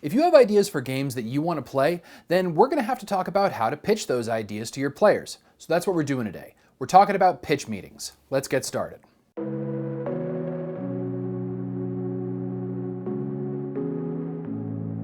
If you have ideas for games that you want to play, then we're going to have to talk about how to pitch those ideas to your players. So that's what we're doing today. We're talking about pitch meetings. Let's get started.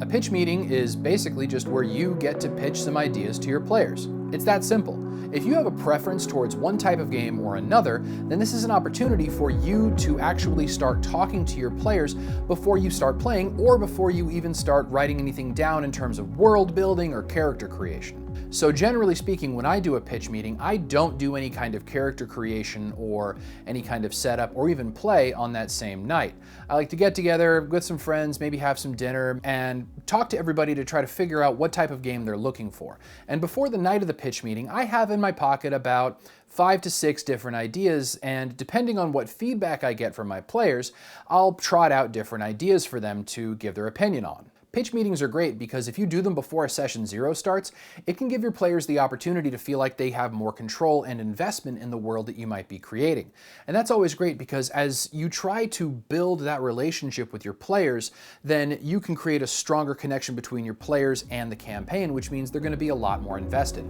A pitch meeting is basically just where you get to pitch some ideas to your players. It's that simple. If you have a preference towards one type of game or another, then this is an opportunity for you to actually start talking to your players before you start playing or before you even start writing anything down in terms of world building or character creation. So generally speaking, when I do a pitch meeting, I don't do any kind of character creation or any kind of setup or even play on that same night. I like to get together with some friends, maybe have some dinner, and talk to everybody to try to figure out what type of game they're looking for. And before the night of the pitch meeting, I have in my pocket about 5 to 6 different ideas, and depending on what feedback I get from my players, I'll trot out different ideas for them to give their opinion on. Pitch meetings are great because if you do them before a session 0 starts, it can give your players the opportunity to feel like they have more control and investment in the world that you might be creating. And that's always great because as you try to build that relationship with your players, then you can create a stronger connection between your players and the campaign, which means they're going to be a lot more invested.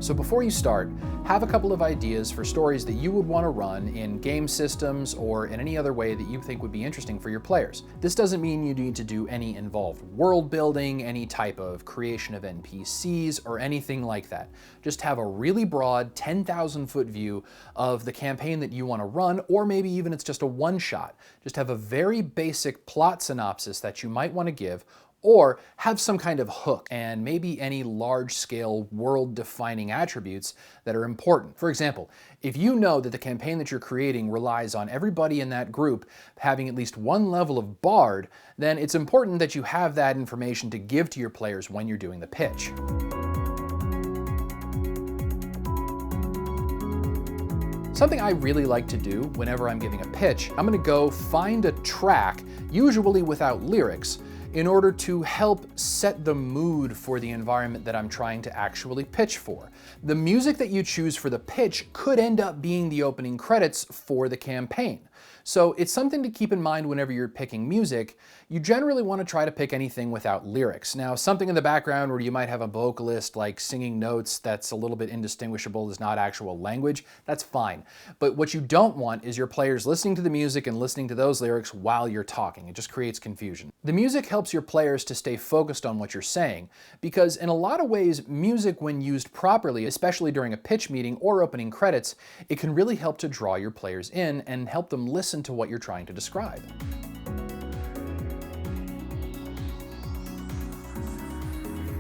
So before you start, have a couple of ideas for stories that you would want to run in game systems or in any other way that you think would be interesting for your players. This doesn't mean you need to do any involved world building, any type of creation of NPCs, or anything like that. Just have a really broad 10,000-foot view of the campaign that you want to run, or maybe even it's just a one-shot. Just have a very basic plot synopsis that you might want to give, or have some kind of hook and maybe any large-scale world-defining attributes that are important. For example, if you know that the campaign that you're creating relies on everybody in that group having at least one level of bard, then it's important that you have that information to give to your players when you're doing the pitch. Something I really like to do whenever I'm giving a pitch, I'm going to go find a track, usually without lyrics, in order to help set the mood for the environment that I'm trying to actually pitch for. The music that you choose for the pitch could end up being the opening credits for the campaign. So it's something to keep in mind whenever you're picking music. You generally want to try to pick anything without lyrics. Now, something in the background where you might have a vocalist like singing notes that's a little bit indistinguishable as not actual language, that's fine. But what you don't want is your players listening to the music and listening to those lyrics while you're talking. It just creates confusion. The music helps your players to stay focused on what you're saying, because in a lot of ways, music when used properly, especially during a pitch meeting or opening credits, it can really help to draw your players in and help them listen to what you're trying to describe.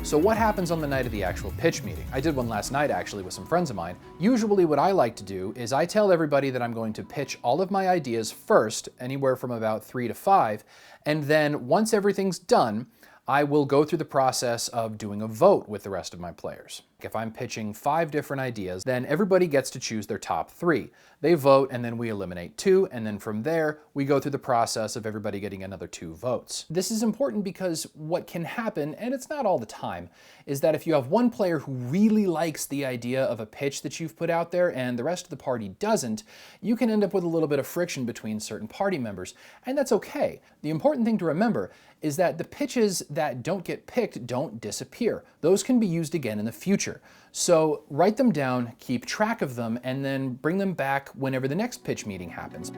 So what happens on the night of the actual pitch meeting? I did one last night actually with some friends of mine. Usually what I like to do is I tell everybody that I'm going to pitch all of my ideas first, anywhere from about 3 to 5, and then once everything's done, I will go through the process of doing a vote with the rest of my players. If I'm pitching 5 different ideas, then everybody gets to choose their top 3. They vote and then we eliminate 2, and then from there we go through the process of everybody getting another 2 votes. This is important because what can happen, and it's not all the time, is that if you have one player who really likes the idea of a pitch that you've put out there and the rest of the party doesn't, you can end up with a little bit of friction between certain party members, and that's okay. The important thing to remember is that the pitches that don't get picked don't disappear. Those can be used again in the future. So write them down, keep track of them, and then bring them back whenever the next pitch meeting happens.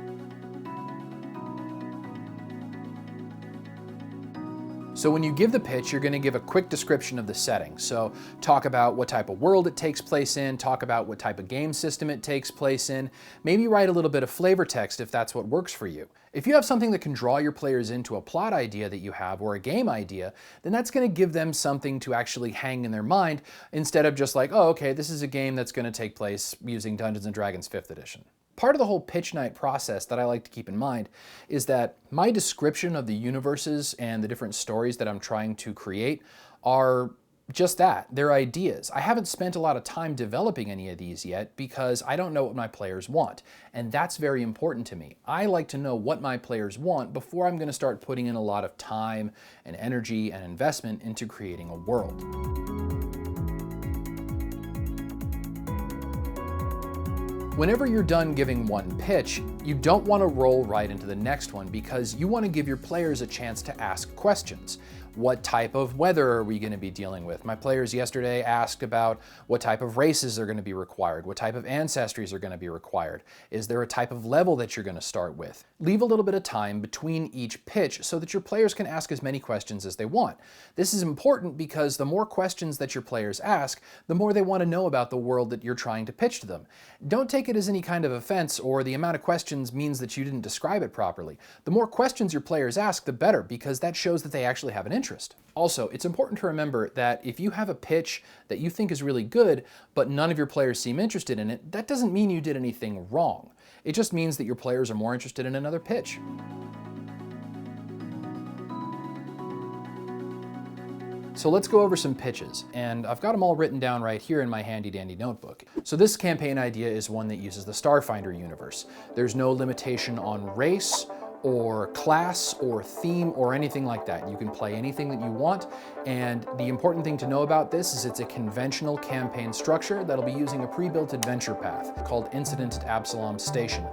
So when you give the pitch, you're going to give a quick description of the setting. So talk about what type of world it takes place in, talk about what type of game system it takes place in, maybe write a little bit of flavor text if that's what works for you. If you have something that can draw your players into a plot idea that you have or a game idea, then that's going to give them something to actually hang in their mind instead of just like, oh, okay, this is a game that's going to take place using Dungeons & Dragons 5th edition. Part of the whole pitch night process that I like to keep in mind is that my description of the universes and the different stories that I'm trying to create are just that. They're ideas. I haven't spent a lot of time developing any of these yet because I don't know what my players want. And that's very important to me. I like to know what my players want before I'm going to start putting in a lot of time and energy and investment into creating a world. Whenever you're done giving one pitch, you don't want to roll right into the next one because you want to give your players a chance to ask questions. What type of weather are we going to be dealing with? My players yesterday asked about what type of races are going to be required, what type of ancestries are going to be required. Is there a type of level that you're going to start with? Leave a little bit of time between each pitch so that your players can ask as many questions as they want. This is important because the more questions that your players ask, the more they want to know about the world that you're trying to pitch to them. Don't take it as any kind of offense or the amount of questions means that you didn't describe it properly. The more questions your players ask, the better, because that shows that they actually have an interest. Also, it's important to remember that if you have a pitch that you think is really good, but none of your players seem interested in it, that doesn't mean you did anything wrong. It just means that your players are more interested in another pitch. So let's go over some pitches, and I've got them all written down right here in my handy dandy notebook. So this campaign idea is one that uses the Starfinder universe. There's no limitation on race, or class, or theme, or anything like that. You can play anything that you want, and the important thing to know about this is it's a conventional campaign structure that'll be using a pre-built adventure path called Incident at ABSOLOM Station.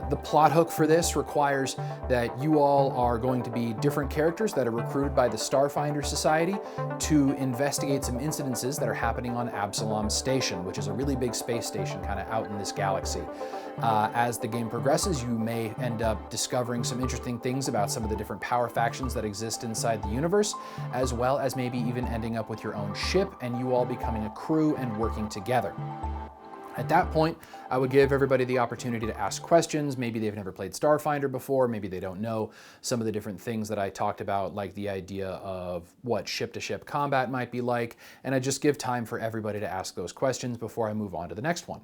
The plot hook for this requires that you all are going to be different characters that are recruited by the Starfinder Society to investigate some incidences that are happening on ABSOLOM Station, which is a really big space station kind of out in this galaxy. As the game progresses, you may end up discovering some interesting things about some of the different power factions that exist inside the universe, as well as maybe even ending up with your own ship and you all becoming a crew and working together. At that point, I would give everybody the opportunity to ask questions. Maybe they've never played Starfinder before, maybe they don't know some of the different things that I talked about, like the idea of what ship-to-ship combat might be like, and I just give time for everybody to ask those questions before I move on to the next one.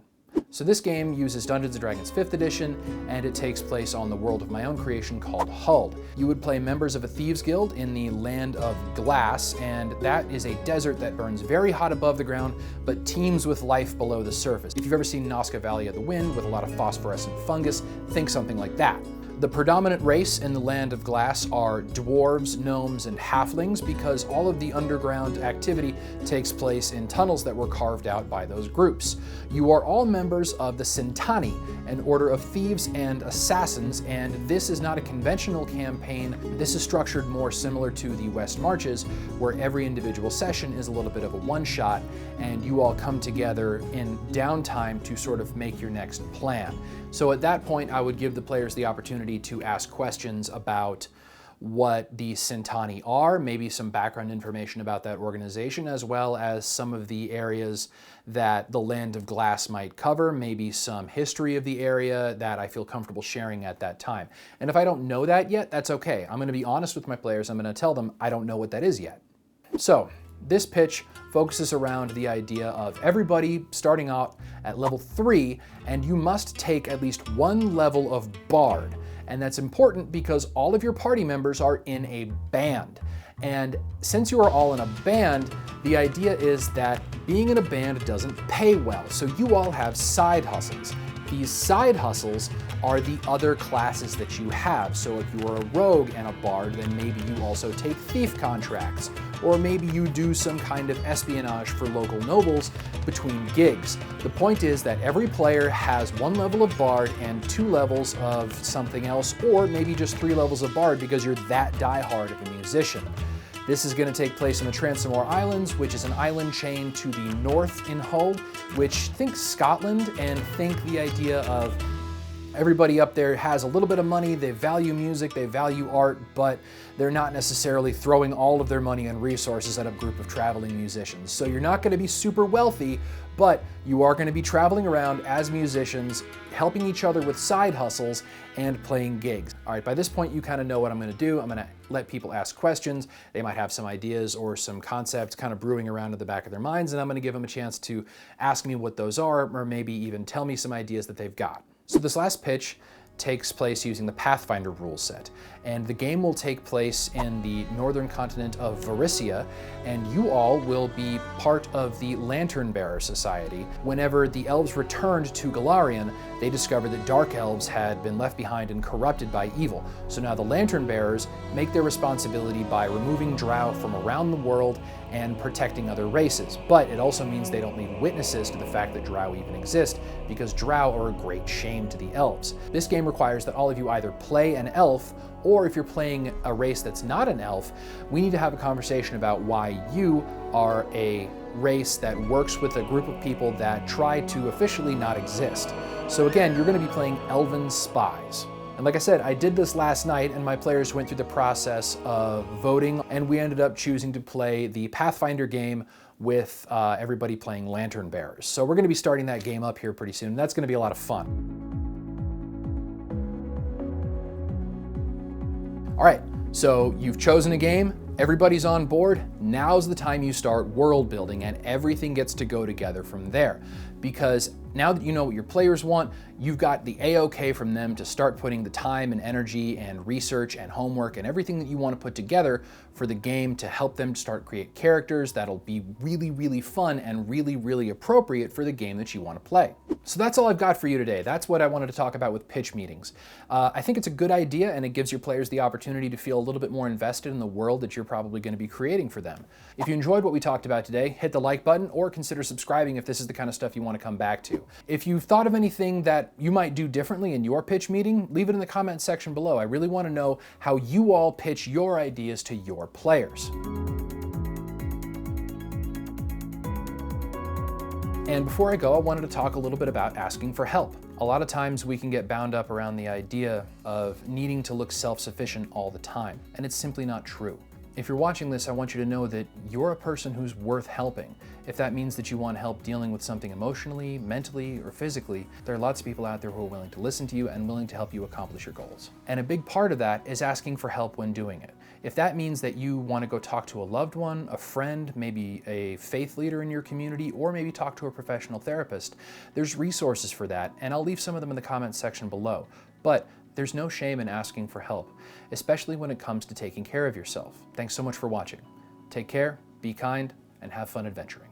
So this game uses Dungeons & Dragons 5th edition, and it takes place on the world of my own creation called Hull. You would play members of a thieves guild in the land of Glass, and that is a desert that burns very hot above the ground, but teems with life below the surface. If you've ever seen Nazca Valley of the Wind with a lot of phosphorescent fungus, think something like that. The predominant race in the land of Glass are dwarves, gnomes, and halflings because all of the underground activity takes place in tunnels that were carved out by those groups. You are all members of the Sintani, an order of thieves and assassins, and this is not a conventional campaign. This is structured more similar to the West Marches, where every individual session is a little bit of a one-shot, and you all come together in downtime to sort of make your next plan. So at that point, I would give the players the opportunity to ask questions about what the Sintani are, maybe some background information about that organization, as well as some of the areas that the Land of Glass might cover, maybe some history of the area that I feel comfortable sharing at that time. And if I don't know that yet, that's okay. I'm going to be honest with my players. I'm going to tell them I don't know what that is yet. So this pitch focuses around the idea of everybody starting out at level 3, and you must take at least one level of Bard. And that's important because all of your party members are in a band. And since you are all in a band, the idea is that being in a band doesn't pay well. So you all have side hustles. These side hustles are the other classes that you have. So if you are a rogue and a bard, then maybe you also take thief contracts, or maybe you do some kind of espionage for local nobles between gigs. The point is that every player has one level of bard and 2 levels of something else, or maybe just 3 levels of bard because you're that diehard of a musician. This is going to take place in the Transamore Islands, which is an island chain to the north in Hull, which think Scotland and think the idea of everybody up there has a little bit of money, they value music, they value art, but they're not necessarily throwing all of their money and resources at a group of traveling musicians. So you're not going to be super wealthy, but you are going to be traveling around as musicians, helping each other with side hustles and playing gigs. All right, by this point, you kind of know what I'm going to do. I'm going to let people ask questions. They might have some ideas or some concepts kind of brewing around in the back of their minds, and I'm going to give them a chance to ask me what those are, or maybe even tell me some ideas that they've got. So this last pitch takes place using the Pathfinder rule set. And the game will take place in the northern continent of Varisia, and you all will be part of the Lantern Bearer Society. Whenever the elves returned to Golarion, they discovered that dark elves had been left behind and corrupted by evil. So now the Lantern Bearers make their responsibility by removing drow from around the world and protecting other races. But it also means they don't need witnesses to the fact that drow even exist, because drow are a great shame to the elves. This game requires that all of you either play an elf, or if you're playing a race that's not an elf, we need to have a conversation about why you are a race that works with a group of people that try to officially not exist. So again, you're going to be playing Elven Spies. And like I said, I did this last night and my players went through the process of voting, and we ended up choosing to play the Pathfinder game with everybody playing Lantern Bearers. So we're going to be starting that game up here pretty soon, and that's going to be a lot of fun. All right, so you've chosen a game, everybody's on board, now's the time you start world building and everything gets to go together from there. Because now that you know what your players want, you've got the A-OK from them to start putting the time and energy and research and homework and everything that you want to put together for the game to help them start create characters that'll be really, really fun and really, really appropriate for the game that you want to play. So that's all I've got for you today. That's what I wanted to talk about with pitch meetings. I think it's a good idea, and it gives your players the opportunity to feel a little bit more invested in the world that you're probably going to be creating for them. If you enjoyed what we talked about today, hit the like button or consider subscribing if this is the kind of stuff you want to come back to. If you've thought of anything that you might do differently in your pitch meeting, leave it in the comments section below. I really want to know how you all pitch your ideas to your players. And before I go, I wanted to talk a little bit about asking for help. A lot of times we can get bound up around the idea of needing to look self-sufficient all the time, and it's simply not true. If you're watching this, I want you to know that you're a person who's worth helping. If that means that you want help dealing with something emotionally, mentally, or physically, there are lots of people out there who are willing to listen to you and willing to help you accomplish your goals. And a big part of that is asking for help when doing it. If that means that you want to go talk to a loved one, a friend, maybe a faith leader in your community, or maybe talk to a professional therapist, there's resources for that, and I'll leave some of them in the comments section below. But there's no shame in asking for help, especially when it comes to taking care of yourself. Thanks so much for watching. Take care, be kind, and have fun adventuring.